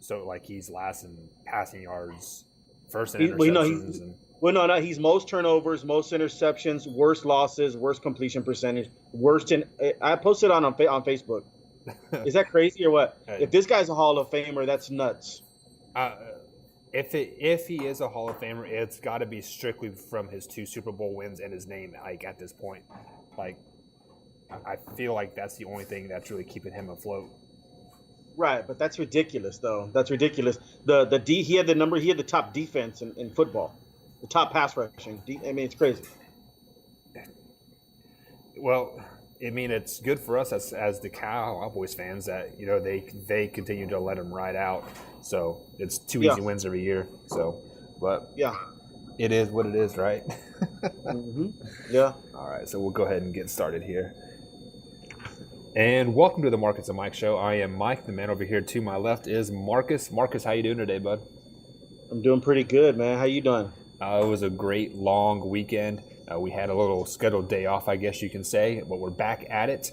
So like he's last in passing yards, first in He, well, no, interceptions, and no. He's most turnovers, most interceptions, worst losses, worst completion percentage, worst in. I posted on Facebook. Is that crazy or what? If this guy's a Hall of Famer, that's nuts. uh, if he is a Hall of Famer, it's got to be strictly from his 2 Super Bowl wins and his name. Like at this point, like I feel like that's the only thing that's really keeping him afloat. Right, but that's ridiculous, though. That's ridiculous. The D he had the top defense in football, the top pass rushing. I mean, it's crazy. Well, I mean, it's good for us as the Cowboys fans that they continue to let him ride out. So it's two Yeah, easy wins every year. So, but yeah, it is what it is, right? hmm yeah. All right, so we'll go ahead and get started here. And welcome to the Marcus and Mike show. I am Mike. The man over here to my left is Marcus. Marcus, how you doing today, bud? I'm doing pretty good, man. How you doing? It was a great long weekend. We had a little scheduled day off, I guess you can say, but we're back at it.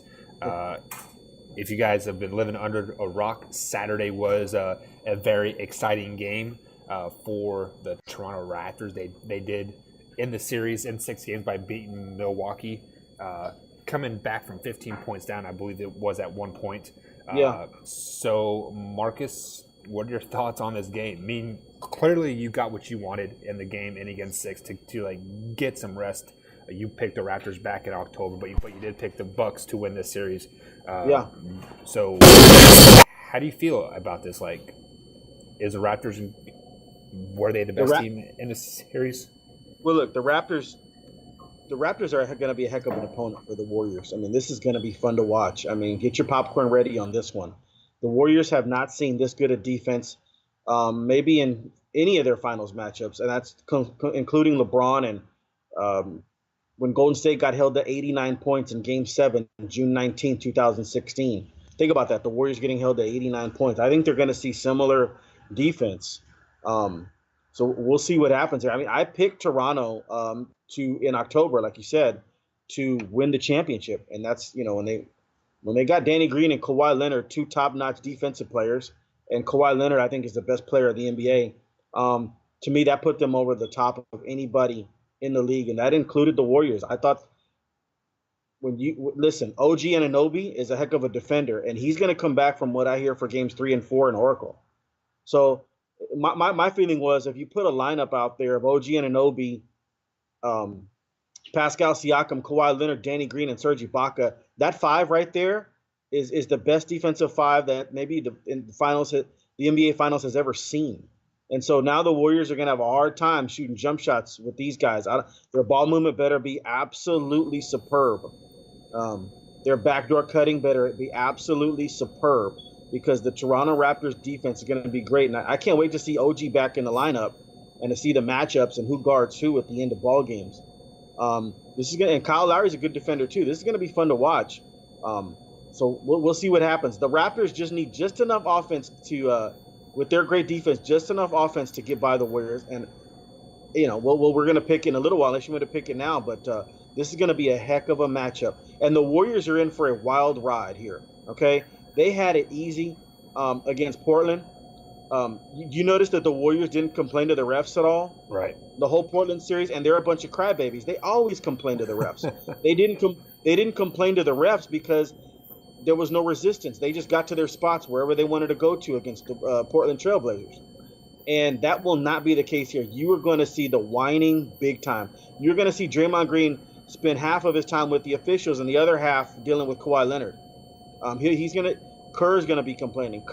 If you guys have been living under a rock, Saturday was a very exciting game for the Toronto Raptors. They did end the series in 6 games by beating Milwaukee, coming back from 15 points down, I believe it was at one point. Yeah. So, Marcus, what are your thoughts on this game? I mean, clearly you got what you wanted in the game in against 6 to like get some rest. You picked the Raptors back in October, but you did pick the Bucks to win this series. Yeah. So, how do you feel about this? Like, is the Raptors were they the best team in this series? Well, look, the Raptors are going to be a heck of an opponent for the Warriors. I mean, this is going to be fun to watch. I mean, get your popcorn ready on this one. The Warriors have not seen this good a defense, maybe in any of their finals matchups, and that's including LeBron and when Golden State got held to 89 points in Game 7, June 19, 2016. Think about that. The Warriors getting held to 89 points. I think they're going to see similar defense. So we'll see what happens here. I mean, I picked Toronto in October, like you said, to win the championship, and that's when they got Danny Green and Kawhi Leonard, two top-notch defensive players, and Kawhi Leonard I think is the best player of the NBA. To me, that put them over the top of anybody in the league, and that included the Warriors. I thought when you listen, OG Anunoby is a heck of a defender, and he's going to come back from what I hear for games 3 and 4 in Oracle. So my feeling was if you put a lineup out there of OG Anunoby, Pascal Siakam, Kawhi Leonard, Danny Green, and Serge Ibaka, that five right there is the best defensive five that maybe the NBA Finals has ever seen. And so now the Warriors are going to have a hard time shooting jump shots with these guys. Their ball movement better be absolutely superb. Their backdoor cutting better be absolutely superb because the Toronto Raptors defense is going to be great. And I can't wait to see OG back in the lineup and to see the matchups and who guards who at the end of ball games. And Kyle Lowry's a good defender too. This is going to be fun to watch. So we'll see what happens. The Raptors just need just enough offense to with their great defense, just enough offense to get by the Warriors. And, we're going to pick in a little while, unless you want to pick it now. But this is going to be a heck of a matchup. And the Warriors are in for a wild ride here, okay? They had it easy against Portland. You notice that the Warriors didn't complain to the refs at all? Right. The whole Portland series, and they're a bunch of crybabies. They always complain to the refs. They didn't complain to the refs because there was no resistance. They just got to their spots wherever they wanted to go to against the Portland Trailblazers. And that will not be the case here. You are going to see the whining big time. You're going to see Draymond Green spend half of his time with the officials and the other half dealing with Kawhi Leonard. Kerr's going to be complaining.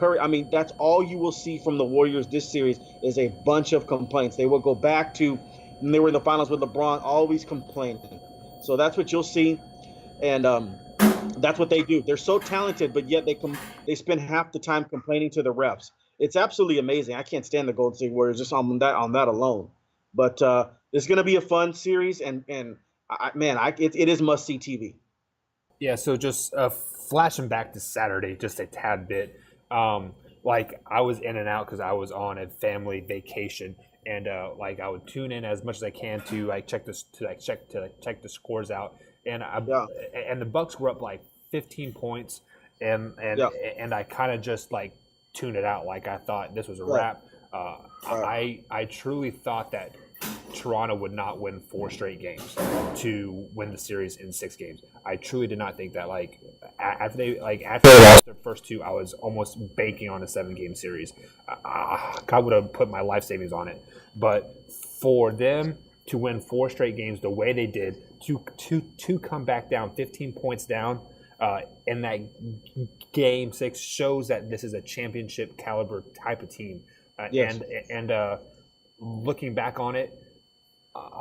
That's all you will see from the Warriors this series is a bunch of complaints. They will go back to when they were in the finals with LeBron, always complaining. So that's what you'll see. And that's what they do. They're so talented, but yet they spend half the time complaining to the refs. It's absolutely amazing. I can't stand the Golden State Warriors just on that alone. But it's going to be a fun series, and it is must-see TV. Yeah. So just flashing back to Saturday, just a tad bit. Like I was in and out because I was on a family vacation, and I would tune in as much as I can to check the scores out. And and the Bucks were up like 15 points, and I kind of just tune it out. Like I thought this was a Right. wrap. I truly thought that Toronto would not win 4 straight games to win the series in 6 games. I truly did not think that. Like after they lost their first 2, I was almost banking on a 7-game series. I would have put my life savings on it. But for them to win 4 straight games the way they did, to come back down 15 points down in that game 6 shows that this is a championship caliber type of team. Yes. And looking back on it,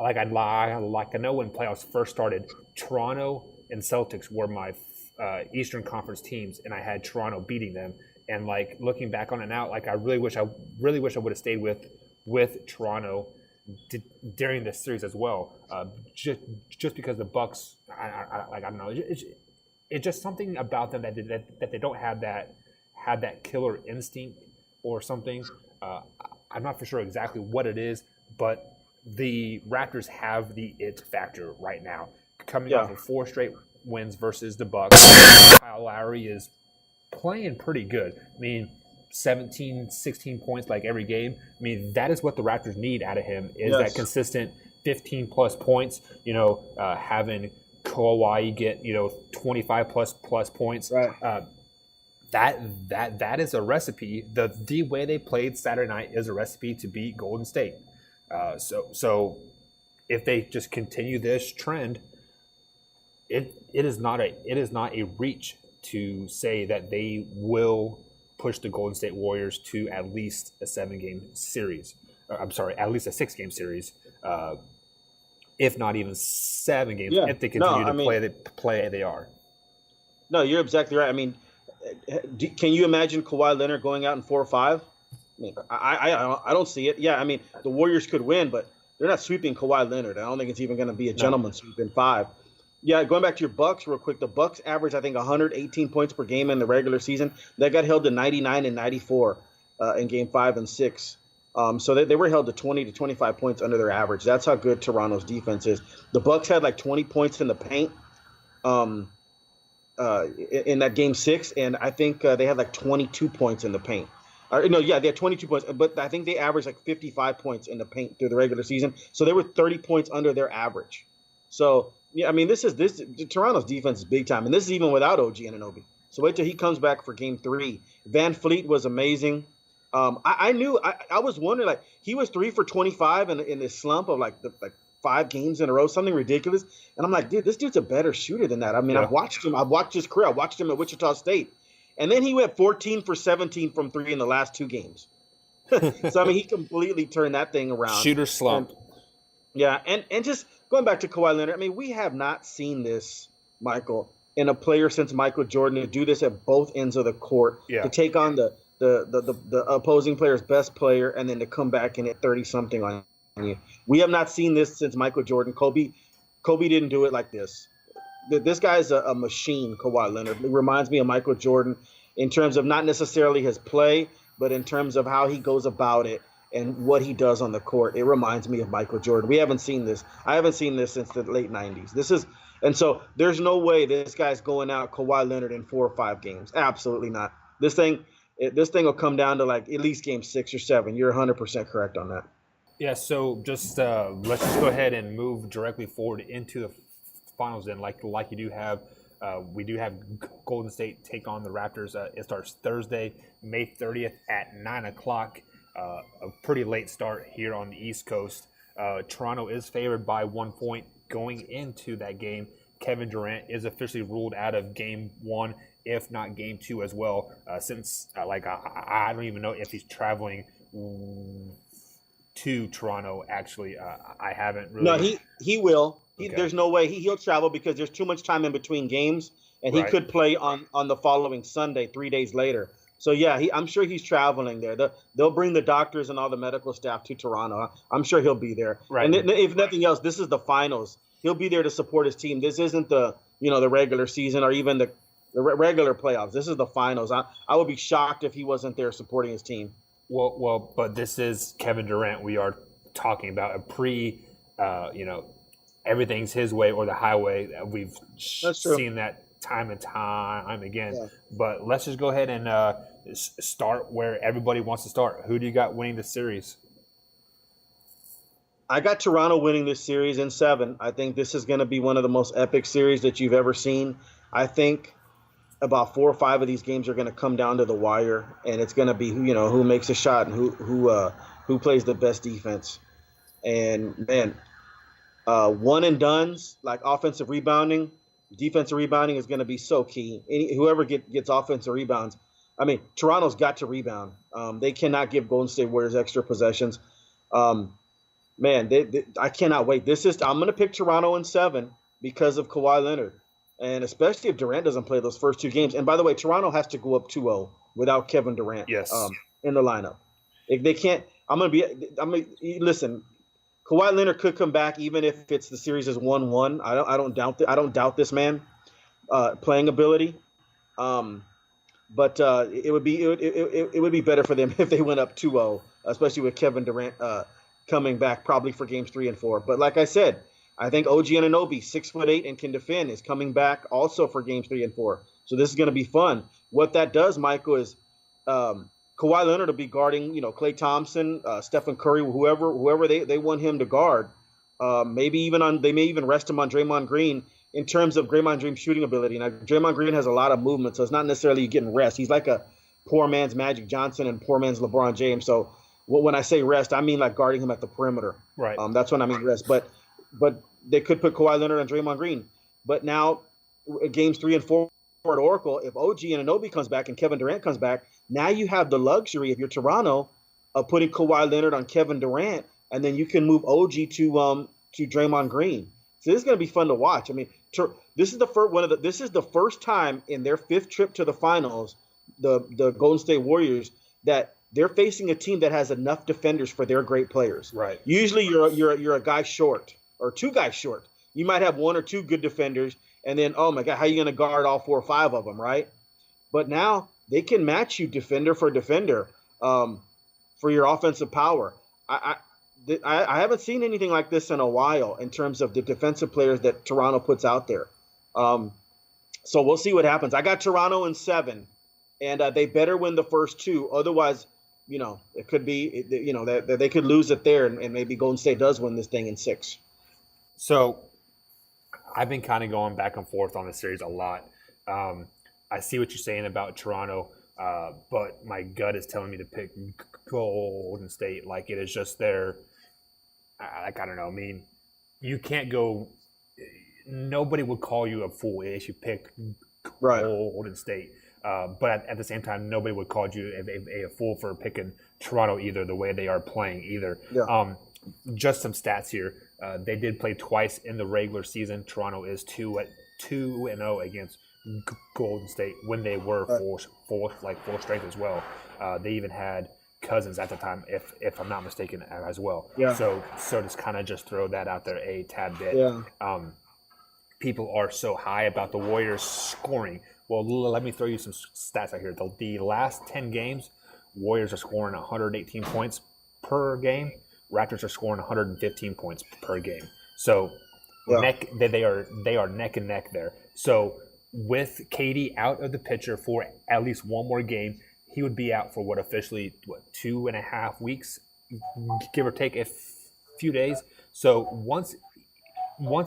like I know when playoffs first started, Toronto and Celtics were my Eastern Conference teams, and I had Toronto beating them. And like looking back on it now, like I really wish I would have stayed with Toronto during this series as well. Just because the Bucks, I don't know, it's just something about them that they don't have that killer instinct or something. I'm not for sure exactly what it is, but the Raptors have the it factor right now. Coming off of 4 straight wins versus the Bucks, Kyle Lowry is playing pretty good. I mean, 17, 16 points like every game. I mean, that is what the Raptors need out of him is that consistent 15-plus points, having Kawhi get, 25-plus points. Right. That is a recipe. The way they played Saturday night is a recipe to beat Golden State. So if they just continue this trend, it is not a reach to say that they will push the Golden State Warriors to at least a 7-game series. At least a 6-game series, if not even 7 games. If they continue to play they are. No, you're exactly right. I mean, can you imagine Kawhi Leonard going out in 4 or 5? I mean, I don't see it. Yeah, I mean, the Warriors could win, but they're not sweeping Kawhi Leonard. I don't think it's even going to be a gentleman's sweep in 5. Yeah, going back to your Bucks real quick, the Bucks averaged, I think, 118 points per game in the regular season. That got held to 99 and 94 in Game 5 and 6. So they were held to 20 to 25 points under their average. That's how good Toronto's defense is. The Bucks had like 20 points in the paint in that Game 6, and I think they had like 22 points in the paint. They had 22 points, but I think they averaged like 55 points in the paint through the regular season. So they were 30 points under their average. So, yeah, I mean, Toronto's defense is big time, and this is even without OG Anunoby. So wait till he comes back for Game 3. Van Fleet was amazing. I was wondering, like, he was 3 for 25 in this slump of like 5 games in a row, something ridiculous. And I'm like, dude, this dude's a better shooter than that. I mean, I've watched him. I've watched his career. I watched him at Wichita State. And then he went 14 for 17 from 3 in the last 2 games. So, I mean, he completely turned that thing around. Shooter slump. And just going back to Kawhi Leonard, I mean, we have not seen this, Michael, in a player since Michael Jordan to do this at both ends of the court, to take on the opposing player's best player and then to come back and hit 30-something on you. We have not seen this since Michael Jordan. Kobe didn't do it like this. This guy's a machine, Kawhi Leonard. It reminds me of Michael Jordan in terms of not necessarily his play, but in terms of how he goes about it and what he does on the court. It reminds me of Michael Jordan. We haven't seen this. I haven't seen this since the late 90s. And so there's no way this guy's going out Kawhi Leonard in 4 or 5 games. Absolutely not. This thing will come down to like at least Game 6 or 7. You're 100% correct on that. Yeah, so just let's just go ahead and move directly forward into the finals then. Like you do have, we do have Golden State take on the Raptors. It starts Thursday, May 30th at 9 o'clock. A pretty late start here on the East Coast. Toronto is favored by 1 point going into that game. Kevin Durant is officially ruled out of Game 1, if not Game 2 as well, since I don't even know if he's traveling to Toronto. Actually, I haven't really. No, he will. Okay. There's no way he'll travel because there's too much time in between games, and he could play on the following Sunday, 3 days later. So yeah, I'm sure he's traveling there. They'll bring the doctors and all the medical staff to Toronto. I'm sure he'll be there. Right. And if nothing else, this is the finals. He'll be there to support his team. This isn't the regular season or even the regular playoffs. This is the finals. I would be shocked if he wasn't there supporting his team. Well, but this is Kevin Durant. We are talking about a everything's his way or the highway. We've seen that time and time again. Yeah. But let's just go ahead and start where everybody wants to start. Who do you got winning the series? I got Toronto winning this series in 7. I think this is going to be one of the most epic series that you've ever seen. I think about 4 or 5 of these games are going to come down to the wire, and it's going to be who makes a shot and who plays the best defense. And man, one and dones like offensive rebounding, defensive rebounding is going to be so key. Whoever gets offensive rebounds, I mean, Toronto's got to rebound. They cannot give Golden State Warriors extra possessions. Man, I cannot wait. I'm going to pick Toronto in 7 because of Kawhi Leonard, and especially if Durant doesn't play those first 2 games. And by the way, Toronto has to go up 2-0 without Kevin Durant. Yes. In the lineup. If they can't, listen. Kawhi Leonard could come back even if the series is 1-1. I don't doubt this man playing ability. But it would be better for them if they went up 2-0, especially with Kevin Durant coming back probably for games 3 and 4. But like I said, I think OG Anunoby, 6'8" and can defend, is coming back also for games 3 and 4. So this is going to be fun. What that does, Michael, is Kawhi Leonard will be guarding, Klay Thompson, Stephen Curry, whoever they want him to guard. They may even rest him on Draymond Green in terms of Draymond Green's shooting ability. Now, Draymond Green has a lot of movement, so it's not necessarily getting rest. He's like a poor man's Magic Johnson and poor man's LeBron James. So when I say rest, I mean like guarding him at the perimeter. Right. That's when I mean rest. But they could put Kawhi Leonard on Draymond Green. But now, games 3 and 4 at Oracle, if OG Anunoby comes back and Kevin Durant comes back, now you have the luxury, if you're Toronto, of putting Kawhi Leonard on Kevin Durant, and then you can move OG to Draymond Green. So this is going to be fun to watch. I mean, this is the first time in their 5th trip to the finals, the Golden State Warriors, that they're facing a team that has enough defenders for their great players. Right. Usually you're a guy short or 2 guys short. You might have 1 or 2 good defenders, and then, oh my God, how are you going to guard all 4 or 5 of them, right? But now they can match you defender for defender for your offensive power. I haven't seen anything like this in a while in terms of the defensive players that Toronto puts out there. So we'll see what happens. I got Toronto in 7, and they better win the first 2. Otherwise, it could be, that they could lose it there, and maybe Golden State does win this thing in 6. So I've been kind of going back and forth on this series a lot. I see what you're saying about Toronto, but my gut is telling me to pick Golden State. Like, it is just their – I don't know. I mean, you can't go – nobody would call you a fool if you picked Golden State. But at the same time, nobody would call you a fool for picking Toronto either, the way they are playing either. Yeah. Just some stats here. They did play twice in the regular season. Toronto is 2-0 against Golden State when they were full strength as well. They even had Cousins at the time, if I'm not mistaken, as well. Yeah. So just kind of just throw that out there a tad bit. Yeah. People are so high about the Warriors scoring. Well, let me throw you some stats out here. The last 10 games, Warriors are scoring 118 points per game. Raptors are scoring 115 points per game. So they are neck and neck there. So with KD out of the picture for at least one more game, he would be out for officially 2.5 weeks, give or take a few days. So once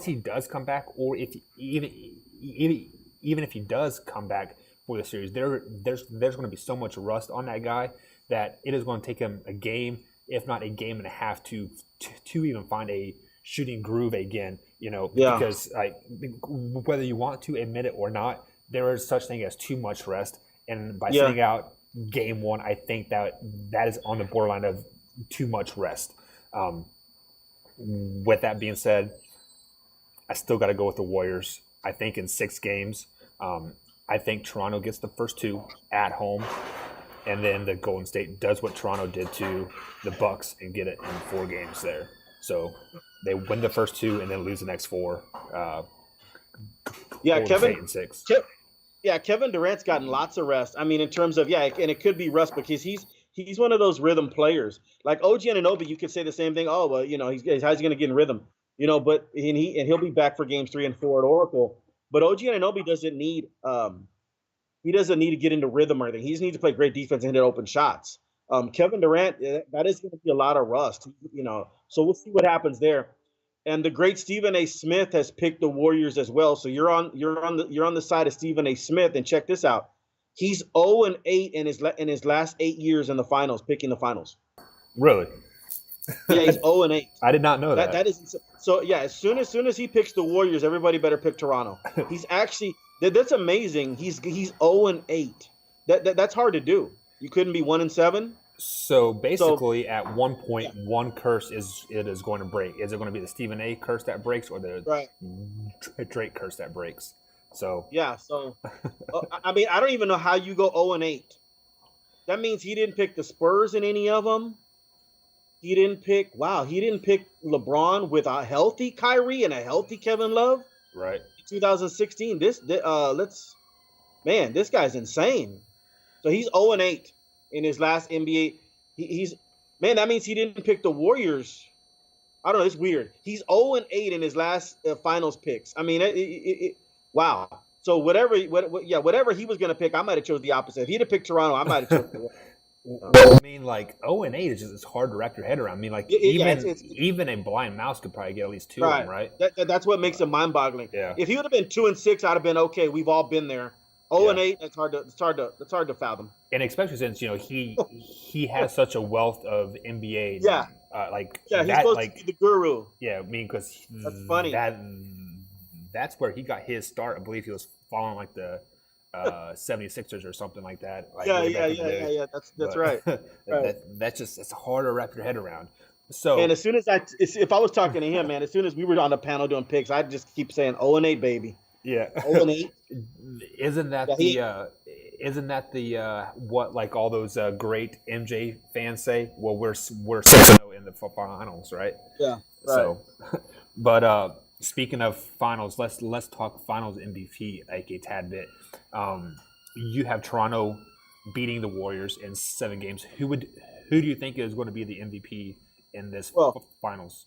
he does come back, or if even if he does come back for the series, there's going to be so much rust on that guy that it is going to take him a game, if not a game and a half, to even find a shooting groove again. Because whether you want to admit it or not, there is such thing as too much rest, and by sitting out game 1, I think that is on the borderline of too much rest. With that being said, I still got to go with the Warriors. I think in 6 games, I think Toronto gets the first 2 at home, and then the Golden State does what Toronto did to the Bucks and get it in 4 games there. So they win the first 2 and then lose the next 4. Kevin. In 6. Kevin Durant's gotten lots of rest. I mean, in terms of and it could be rest because he's one of those rhythm players. Like OG Anunoby, you could say the same thing. Oh, well, how's he going to get in rhythm? But he'll be back for games 3 and 4 at Oracle. But OG Anunoby doesn't need He doesn't need to get into rhythm or anything. He just needs to play great defense and hit open shots. Kevin Durant, that is going to be a lot of rust, So we'll see what happens there. And the great Stephen A. Smith has picked the Warriors as well. So you're on the side of Stephen A. Smith. And check this out: he's 0-8 in his last 8 years in the finals, picking the finals. Really? Yeah, he's 0-8. I did not know that. That is so. Yeah, as soon as he picks the Warriors, everybody better pick Toronto. He's actually that's amazing. He's 0-8. That's hard to do. You couldn't be 1-7. So basically, at one point, one curse is going to break. Is it going to be the Stephen A. curse that breaks, or the Drake curse that breaks? So yeah. So I mean, I don't even know how you go 0-8. That means he didn't pick the Spurs in any of them. He didn't pick LeBron with a healthy Kyrie and a healthy Kevin Love. Right. 2016. This guy's insane. So he's 0-8 in his last NBA. That means he didn't pick the Warriors. I don't know. It's weird. He's 0-8 in his last finals picks. I mean, wow. So whatever he was going to pick, I might have chose the opposite. If he'd have picked Toronto, I might have chose the Well, I mean, like 0-8 is just, it's hard to wrap your head around. I mean, like even a blind mouse could probably get at least two of them, right? That's what makes it mind-boggling. Yeah. If he would have been 2-6, I'd have been okay. We've all been there. 0-8, that's hard to fathom. And especially since he has such a wealth of NBA. Yeah. He's supposed to be the guru. Yeah, I mean, because that's funny. That's where he got his start. I believe he was following like the 76ers or something like that. Like yeah. That's right. It's hard to wrap your head around. So, and as soon as if I was talking to him, man, as soon as we were on the panel doing picks, I'd just keep saying 0-8, baby. Yeah. 0-8. Isn't that the what like all those great MJ fans say? Well, we're 6-0 in the finals, right? Yeah. Right. So, but speaking of finals, let's talk finals MVP like a tad bit. You have Toronto beating the Warriors in 7 games. Who do you think is going to be the MVP in this finals?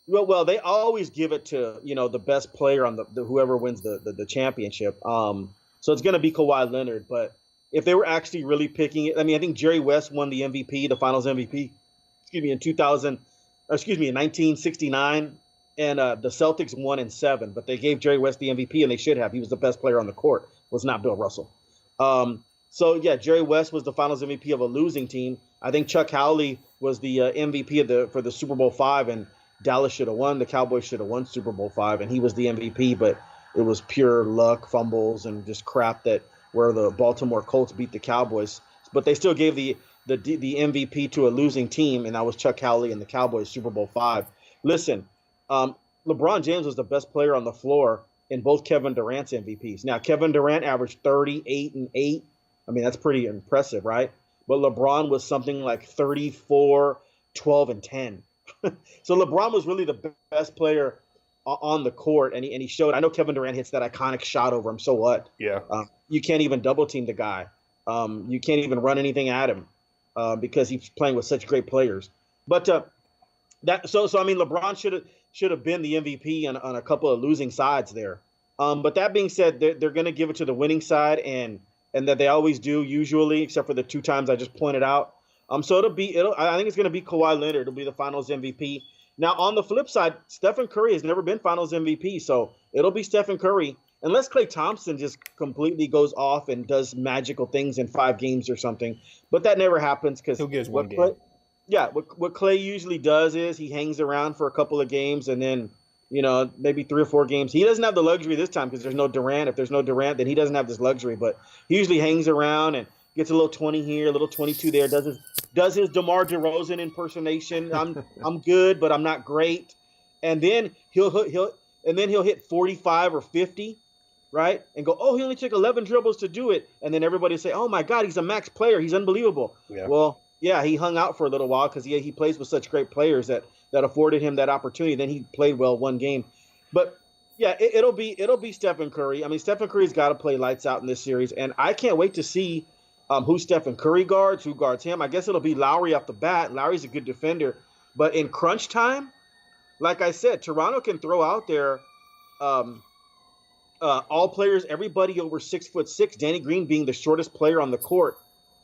Well, they always give it to the best player on the whoever wins the championship. So it's going to be Kawhi Leonard. But if they were actually really picking it, I mean, I think Jerry West won the MVP, the Finals MVP. In 1969, and the Celtics won in 7. But they gave Jerry West the MVP, and they should have. He was the best player on the court. Was not Bill Russell. So yeah, Jerry West was the Finals MVP of a losing team. I think Chuck Howley was the MVP for the Super Bowl V, and Dallas should have won. The Cowboys should have won Super Bowl V, and he was the MVP. But it was pure luck, fumbles, and just crap where the Baltimore Colts beat the Cowboys. But they still gave the MVP to a losing team, and that was Chuck Howley and the Cowboys Super Bowl V. Listen, LeBron James was the best player on the floor in both Kevin Durant's MVPs. Now, Kevin Durant averaged 38 and 8. I mean, that's pretty impressive, right? But LeBron was something like 34, 12, and 10. So LeBron was really the best player on the court, and he showed. I know Kevin Durant hits that iconic shot over him. So what? Yeah. You can't even double team the guy. You can't even run anything at him because he's playing with such great players. But so I mean, LeBron should have been the MVP on a couple of losing sides there. But that being said, they're going to give it to the winning side, and that they always do usually, except for the 2 times I just pointed out. So I think it's going to be Kawhi Leonard. It'll be the Finals MVP. Now on the flip side, Stephen Curry has never been Finals MVP, so it'll be Stephen Curry unless Klay Thompson just completely goes off and does magical things in 5 games or something. But that never happens because he'll get 1 game. What Klay usually does is he hangs around for a couple of games and then, maybe 3 or 4 games. He doesn't have the luxury this time because there's no Durant. If there's no Durant, then he doesn't have this luxury. But he usually hangs around and gets a little 20 here, a little 22 there. Does his DeMar DeRozan impersonation. I'm good, but I'm not great. And then he'll hit 45 or 50, right? And go, oh, he only took 11 dribbles to do it. And then everybody will say, oh my God, he's a max player. He's unbelievable. Yeah. Well, yeah, he hung out for a little while because he plays with such great players that afforded him that opportunity. Then he played well 1 game. But yeah, it'll be Stephen Curry. I mean, Stephen Curry's got to play lights out in this series, and I can't wait to see who Stephen Curry guards, who guards him. I guess it'll be Lowry off the bat. Lowry's a good defender, but in crunch time, like I said, Toronto can throw out there all players, everybody over 6'6", Danny Green being the shortest player on the court.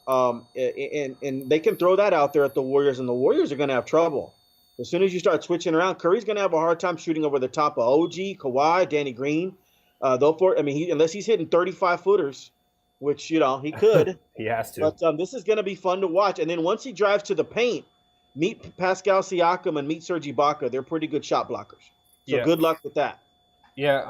And they can throw that out there at the Warriors, and the Warriors are going to have trouble. As soon as you start switching around, Curry's going to have a hard time shooting over the top of OG, Kawhi, Danny Green. Unless he's hitting 35-footers, which, he could. He has to. But this is going to be fun to watch. And then once he drives to the paint, meet Pascal Siakam and meet Serge Ibaka. They're pretty good shot blockers. So good luck with that. Yeah,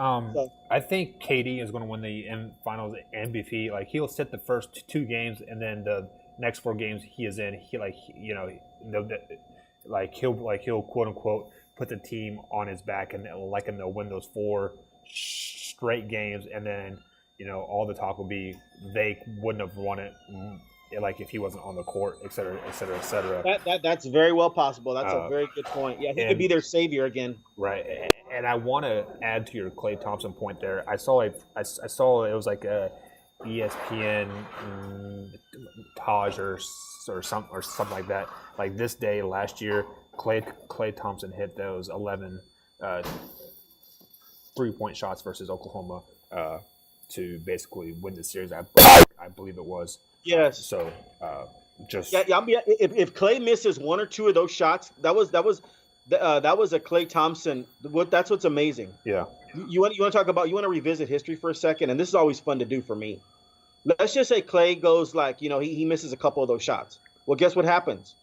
I think KD is going to win the Finals MVP. Like, he'll sit the first 2 games, and then the next 4 games he is in, he'll quote unquote put the team on his back, and they'll win those 4 straight games, and then all the talk will be they wouldn't have won it. Like, if he wasn't on the court, et cetera, et cetera, et cetera. That's very well possible. That's a very good point. Yeah, he could be their savior again. Right. And I want to add to your Klay Thompson point there. I saw it was like a ESPN Taj or something like that. Like, this day last year, Klay Thompson hit those 11 3-point shots versus Oklahoma to basically win the series. I believe it was. Yes. So, if Klay misses 1 or 2 of those shots, that was a Klay Thompson. That's what's amazing. Yeah. You want to revisit history for a second, and this is always fun to do for me. Let's just say Klay goes he misses a couple of those shots. Well, guess what happens?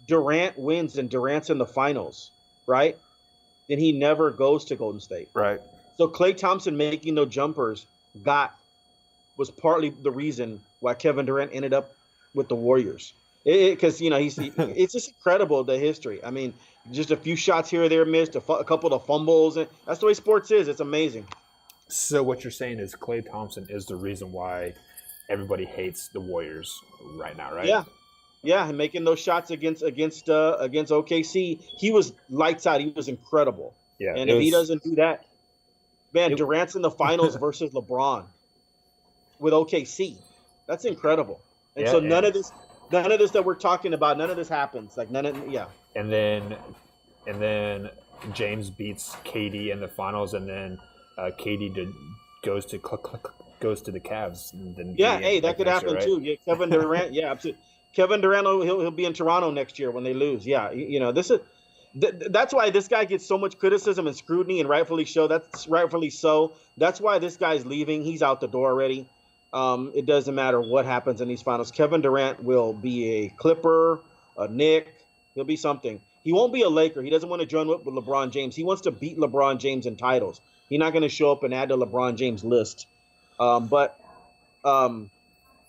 Durant wins, and Durant's in the finals, right? Then he never goes to Golden State. Right. So Klay Thompson making those jumpers was partly the reason why Kevin Durant ended up with the Warriors. Because it's just incredible, the history. I mean, just a few shots here or there missed, a couple of fumbles, and that's the way sports is. It's amazing. So what you're saying is Klay Thompson is the reason why everybody hates the Warriors right now, right? Yeah, and making those shots against OKC, he was lights out. He was incredible. Yeah, and if he doesn't do that, man, Durant's in the finals versus LeBron with OKC. That's incredible. And so none of this that we're talking about, none of this happens. Like, And then James beats KD in the finals, and then KD goes to the Cavs. That could happen, right? Too. Yeah, Kevin Durant. Yeah, absolutely. Kevin Durant, he'll be in Toronto next year when they lose. Yeah, that's why this guy gets so much criticism and scrutiny, and rightfully so. That's rightfully so. That's why this guy's leaving. He's out the door already. It doesn't matter what happens in these finals. Kevin Durant will be a Clipper, a Knick. He'll be something. He won't be a Laker. He doesn't want to join up with LeBron James. He wants to beat LeBron James in titles. He's not going to show up and add to LeBron James' list.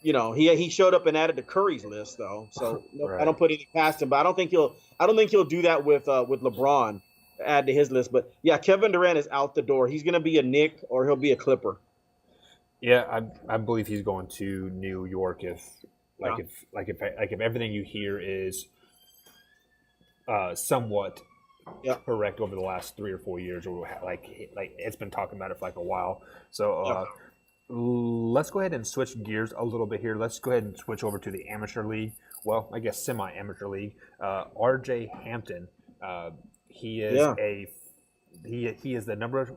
He showed up and added to Curry's list, though. So right. I don't put anything past him. But I don't think he'll do that with LeBron, add to his list. But yeah, Kevin Durant is out the door. He's going to be a Knick or he'll be a Clipper. Yeah, I believe he's going to New York if everything you hear is somewhat correct over the last 3 or 4 years, or like it's been talking about it for like a while. So let's go ahead and switch gears a little bit here. Let's go ahead and switch over to the amateur league. Well, I guess semi-amateur league. RJ Hampton, he is he is the number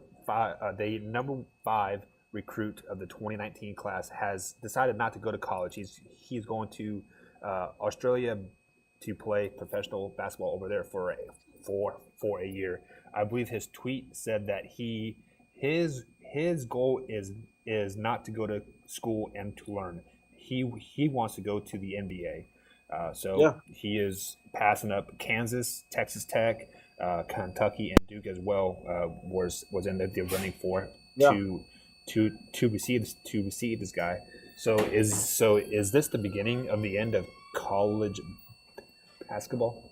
5 recruit of the 2019 class. Has decided not to go to college. He's going to Australia to play professional basketball over there for a year. I believe his tweet said that his goal is not to go to school and to learn. He wants to go to the NBA. He is passing up Kansas, Texas Tech, Kentucky, and Duke as well. Was in the running for to receive this guy. So is this the beginning of the end of college basketball?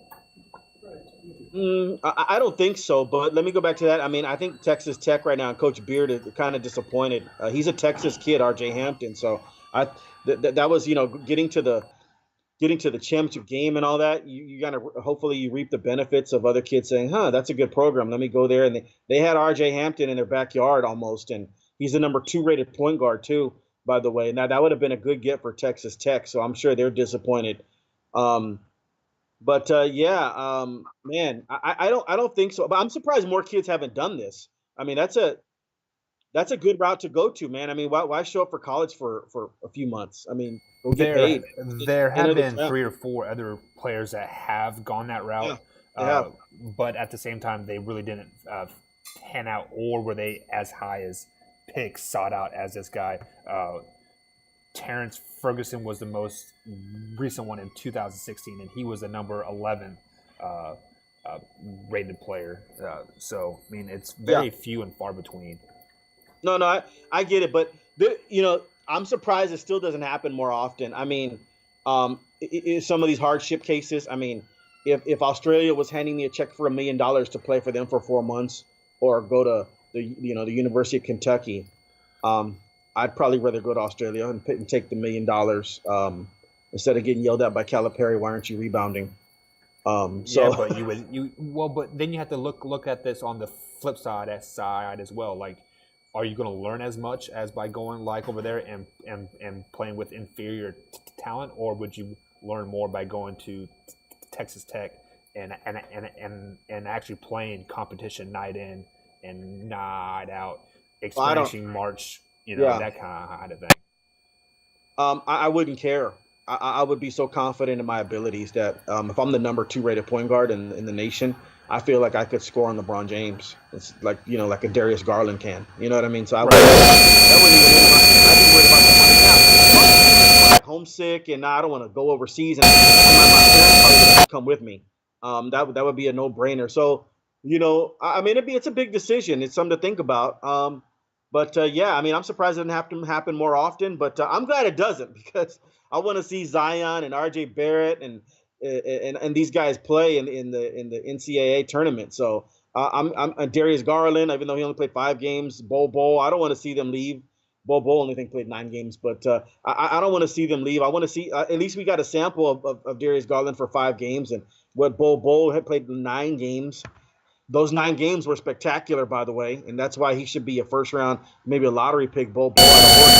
I don't think so, but let me go back to that. I mean, I think Texas Tech right now, and Coach Beard is kind of disappointed. He's a Texas kid, RJ Hampton. So that was, getting to the championship game and all that. You gotta hopefully you reap the benefits of other kids saying, that's a good program. Let me go there. And they had RJ Hampton in their backyard almost, and he's the number 2 rated point guard too, by the way. Now that would have been a good get for Texas Tech, so I'm sure they're disappointed. Man, I don't think so. But I'm surprised more kids haven't done this. I mean, that's that's a good route to go to, man. I mean, why show up for college for a few months? I mean, go get There, paid. there have Enter the been draft. 3 or 4 other players that have gone that Yeah, route, they uh, have. but at the same time, they really didn't pan out, or were they as high as picks sought out as this guy? Terrence Ferguson was the most recent one in 2016, and he was the number 11 uh, uh, rated player. So, I mean, it's Yeah. very few and far between. No, no, I get it, but I'm surprised it still doesn't happen more often. I mean, some of these hardship cases. I mean, if Australia was handing me a check for $1 million to play for them for 4 months, or go to the University of Kentucky, um, I'd probably rather go to Australia and take the $1 million, instead of getting yelled at by Calipari. Why aren't you rebounding? Yeah, So but but then you have to look at this on the flip side as well. Like, are you going to learn as much as by going like over there and playing with inferior talent, or would you learn more by going to Texas Tech and actually playing competition night in and night out, I don't. experiencing March, Yeah. that kind of thing. I wouldn't care. I would be so confident in my abilities that, if I'm the number 2 rated point guard in the nation, I feel like I could score on LeBron James. It's like, like a Darius Garland can. You know what I mean? So that wouldn't even I'd be worried about the money now. Like homesick, and I don't want to go overseas, and my parents probably would have to come with me. That would be a no brainer. So, I mean, it's a big decision. It's something to think about. But yeah, I mean, I'm surprised it doesn't have to happen more often. But I'm glad it doesn't, because I want to see Zion and R.J. Barrett and these guys play in the NCAA tournament. So I'm Darius Garland, even though he only played 5 games. Bol, I don't want to see them leave. Bol only think played 9 games, but I don't want to see them leave. I want to see, at least we got a sample of Darius Garland for 5 games, and what Bol had played 9 games. Those 9 games were spectacular, by the way, and that's why he should be a first round, maybe a lottery pick. Bol out of Oregon.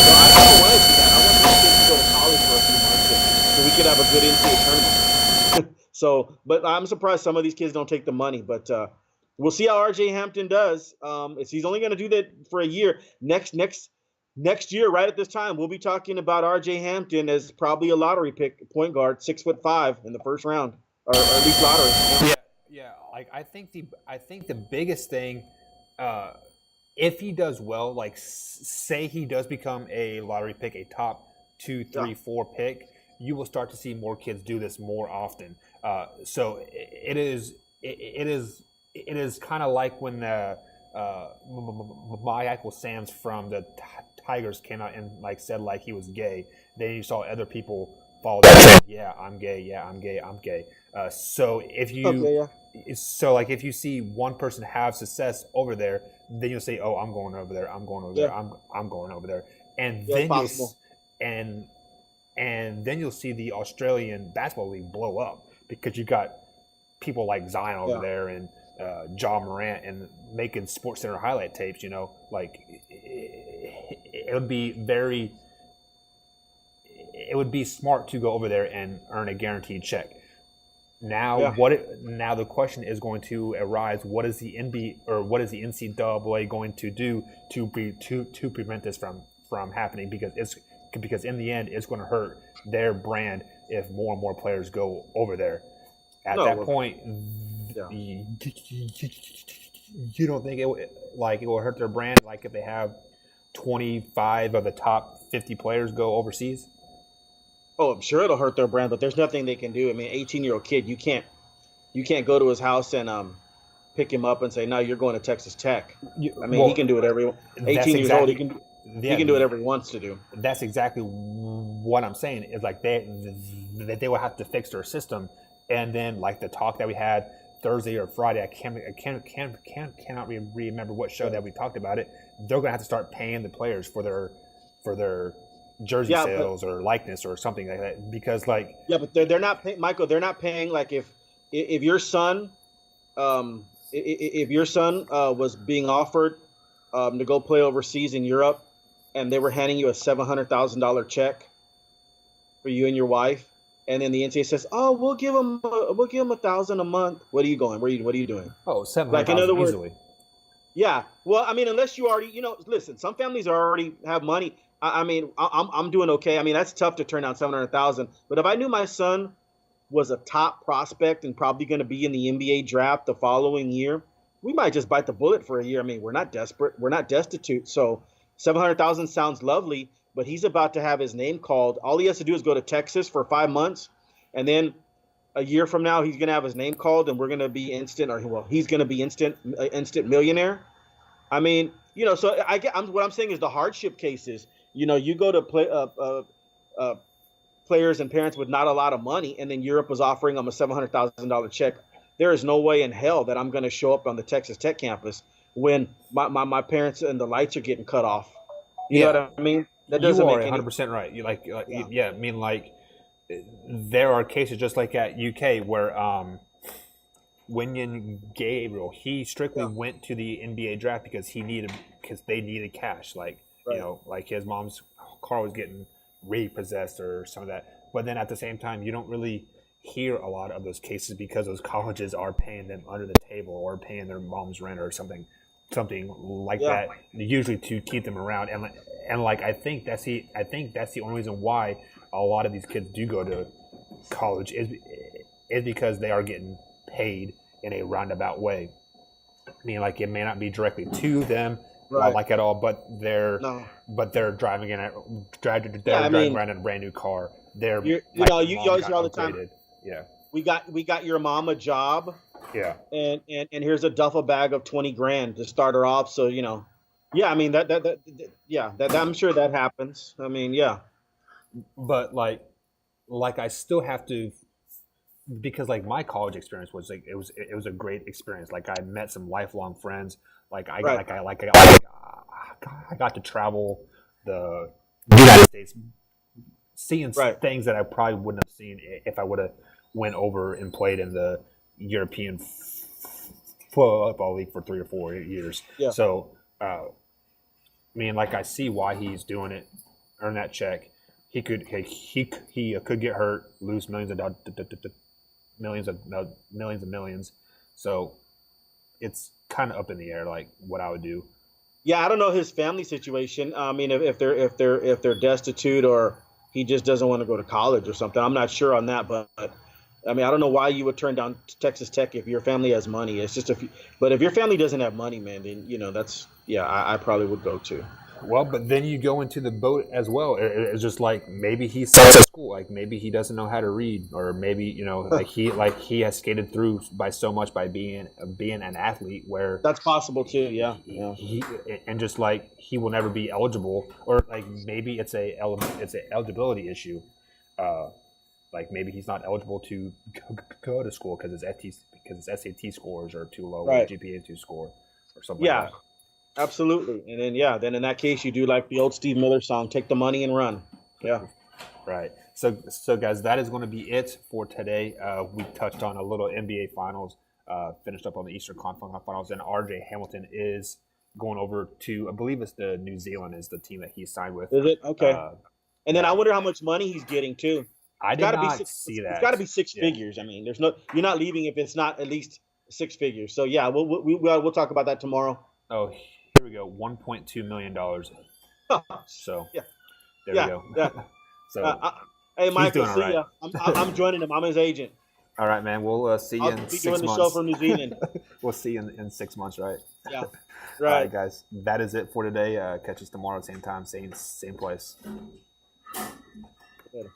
So I don't want to see that. I want these kids to go to college for a few months, so we could have a good NCAA tournament. So, but I'm surprised some of these kids don't take the money. But we'll see how RJ Hampton does. He's only going to do that for a year. Next year, right at this time, we'll be talking about RJ Hampton as probably a lottery pick, point guard, 6'5" in the first round, or at least lottery. Yeah. Like, I think the biggest thing, if he does well, like say he does become a lottery pick, a top 2, 3, Yeah. 4 pick, you will start to see more kids do this more often. So it is kind of like when Michael Sam's from the Tigers came out and like said like he was gay. Then you saw other people follow that. Yeah, I'm gay. Yeah, I'm gay. I'm gay. So if you Okay, yeah. so like if you see one person have success over there, then you'll say, "Oh, I'm going over there. I'm going over there. Yeah. I'm going over there," and Yeah, it's then possible. and then you'll see the Australian basketball league blow up because you got people like Zion over Yeah. there and John Morant and making Sports Center highlight tapes. Like it would be very. It would be smart to go over there and earn a guaranteed check. Now, Yeah. now the question is going to arise: what is the NBA or what is the NCAA going to do to prevent this from happening? Because in the end, it's going to hurt their brand if more and more players go over there. At No, that well, point, yeah. you don't think it will hurt their brand like if they have 25 of the top 50 players go overseas? Oh, I'm sure it'll hurt their brand, but there's nothing they can do. I mean, 18-year-old kid, you can't go to his house and pick him up and say, "No, you're going to Texas Tech." I mean, he Well, can do it every that's 18 years old. He exactly can he yeah. can do whatever he wants to do. That's exactly what I'm saying. Is like they will have to fix their system, and then like the talk that we had Thursday or Friday, cannot remember what show that we talked about it. They're going to have to start paying the players for their jersey Yeah, but sales or likeness or something like that because like they're not paying, Michael. They're not paying, like, if your son, if your son was being offered to go play overseas in Europe, and they were handing you a $700,000 check for you and your wife, and then the NCAA says, "Oh, we'll give him 1,000 a month." What are you going? What are you doing? Like, in other 700,000 words, easily. Yeah. Well, I mean, unless you already, listen, some families already have money. I mean, I'm doing okay. I mean, that's tough to turn down 700,000. But if I knew my son was a top prospect and probably going to be in the NBA draft the following year, we might just bite the bullet for a year. I mean, we're not desperate. We're not destitute. So 700,000 sounds lovely, but he's about to have his name called. All he has to do is go to Texas for 5 months, and then a year from now he's going to have his name called, and we're going to be instant, or well, he's going to be instant millionaire. I mean, so what I'm saying is the hardship cases. You go to uh, players and parents with not a lot of money, and then Europe was offering them a $700,000 check. There is no way in hell that I'm going to show up on the Texas Tech campus when my parents and the lights are getting cut off. You know what I mean? That doesn't You are make any 100% right. You yeah. yeah. I mean, like, there are cases just like at UK where Winyan Gabriel, he strictly Yeah. went to the NBA draft because they needed cash. Like, Right. like his mom's car was getting repossessed or some of that. But then at the same time, you don't really hear a lot of those cases because those colleges are paying them under the table or paying their mom's rent or something like Yeah. that, usually to keep them around. And like I think that's the only reason why a lot of these kids do go to college is because they are getting paid in a roundabout way. I mean, like, it may not be directly to them, Right. like at all, but they're No. driving Yeah, driving around in a brand new car. They're you like, know, you always got hear all the time, upgraded. Yeah, we got your mom a job, yeah. and here's a duffel bag of 20 grand to start her off. So, yeah, I mean, yeah, that I'm sure that happens. I mean, yeah. But like I still have to, because like my college experience was like it was a great experience. Like, I met some lifelong friends. Like I Right. I got to travel the United States, seeing Right. things that I probably wouldn't have seen if I would have went over and played in the European football league for 3 or 4 years. Yeah. So, I mean, like, I see why he's doing it, earn that check. He could get hurt, lose millions and millions. So it's kind of up in the air, like what I would do. Yeah, I don't know his family situation. I mean, if they're destitute, or he just doesn't want to go to college or something. I'm not sure on that, but I mean, I don't know why you would turn down Texas Tech if your family has money. It's just but if your family doesn't have money, man, then that's, yeah, I probably would go too. Well, but then you go into the boat as well. It's just like, maybe he sucks at school, like maybe he doesn't know how to read, or maybe like he has skated through by so much by being an athlete where That's possible too. Yeah, yeah. he and just like he will never be eligible, or like maybe it's a eligibility issue. Like, maybe he's not eligible to go to school because his SAT scores are too low, or Right. GPA too score, or something Yeah, like that. absolutely. And then in that case, you do like the old Steve Miller song, "Take the money and run." Yeah. Right. So guys, that is going to be it for today. We touched on a little NBA Finals, finished up on the Eastern Conference Finals, and RJ Hamilton is going over to, I believe it's the New Zealand is the team that he signed with. Is it okay? And then yeah. I wonder how much money he's getting too. I did not see that. It's got to be six Yeah. figures. I mean, you're not leaving if it's not at least six figures. So yeah, we'll talk about that tomorrow. Oh, here we go. $1.2 million. So Yeah. there Yeah, we go. yeah. So Hey, Michael, doing see all right. ya. I'm joining him. I'm his agent. all right, man. We'll see you I'll in be 6 doing the months. show from New Zealand. We'll see you in 6 months, right? Yeah. All Right. right, guys. That is it for today. Catch us tomorrow, same time, same place. Later.